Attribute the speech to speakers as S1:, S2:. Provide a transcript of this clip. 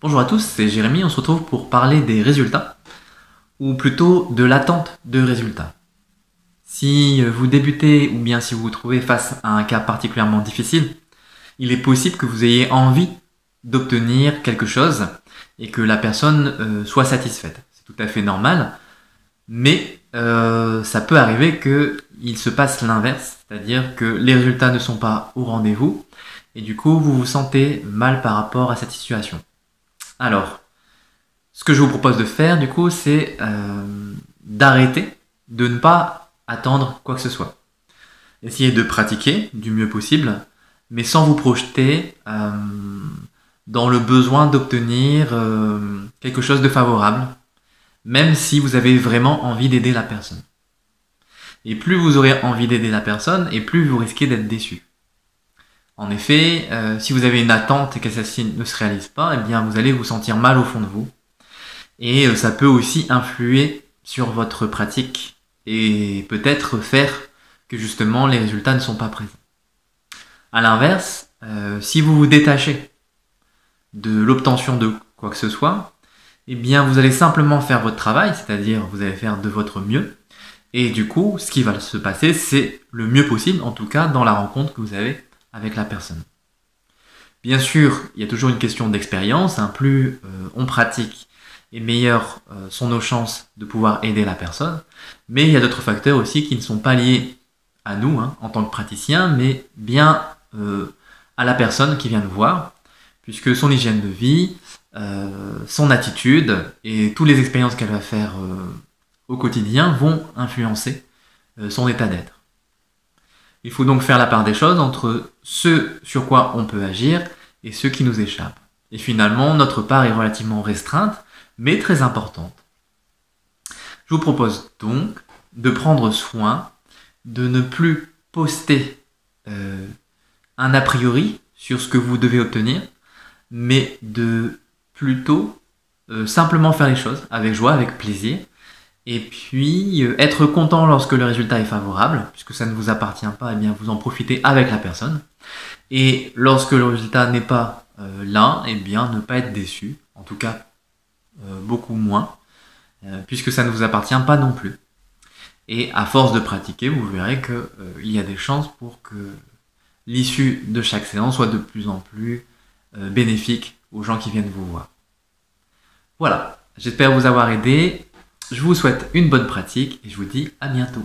S1: Bonjour à tous, c'est Jérémy, on se retrouve pour parler des résultats, ou plutôt de l'attente de résultats. Si vous débutez ou bien si vous vous trouvez face à un cas particulièrement difficile, il est possible que vous ayez envie d'obtenir quelque chose et que la personne soit satisfaite. C'est tout à fait normal, mais ça peut arriver qu'il se passe l'inverse, c'est-à-dire que les résultats ne sont pas au rendez-vous et du coup vous vous sentez mal par rapport à cette situation. Alors, ce que je vous propose de faire, du coup, c'est d'arrêter, de ne pas attendre quoi que ce soit. Essayez de pratiquer du mieux possible, mais sans vous projeter dans le besoin d'obtenir quelque chose de favorable, même si vous avez vraiment envie d'aider la personne. Et plus vous aurez envie d'aider la personne, et plus vous risquez d'être déçu. En effet, si vous avez une attente et que celle-ci ne se réalise pas, eh bien vous allez vous sentir mal au fond de vous. Et ça peut aussi influer sur votre pratique et peut-être faire que justement les résultats ne sont pas présents. A l'inverse, si vous vous détachez de l'obtention de quoi que ce soit, eh bien vous allez simplement faire votre travail, c'est-à-dire vous allez faire de votre mieux. Et du coup, ce qui va se passer, c'est le mieux possible, en tout cas dans la rencontre que vous avez avec la personne. Bien sûr, il y a toujours une question d'expérience, plus on pratique et meilleures sont nos chances de pouvoir aider la personne, mais il y a d'autres facteurs aussi qui ne sont pas liés à nous en tant que praticiens, mais bien à la personne qui vient nous voir, puisque son hygiène de vie, son attitude et toutes les expériences qu'elle va faire au quotidien vont influencer son état d'être. Il faut donc faire la part des choses entre ce sur quoi on peut agir et ce qui nous échappe. Et finalement, notre part est relativement restreinte, mais très importante. Je vous propose donc de prendre soin de ne plus poster un a priori sur ce que vous devez obtenir, mais de plutôt simplement faire les choses avec joie, avec plaisir, et puis être content lorsque le résultat est favorable, puisque ça ne vous appartient pas, et bien vous en profitez avec la personne. Et lorsque le résultat n'est pas là, et bien ne pas être déçu, en tout cas beaucoup moins, puisque ça ne vous appartient pas non plus. Et à force de pratiquer, vous verrez qu'il y a des chances pour que l'issue de chaque séance soit de plus en plus bénéfique aux gens qui viennent vous voir. Voilà, j'espère vous avoir aidé. Je vous souhaite une bonne pratique et je vous dis à bientôt.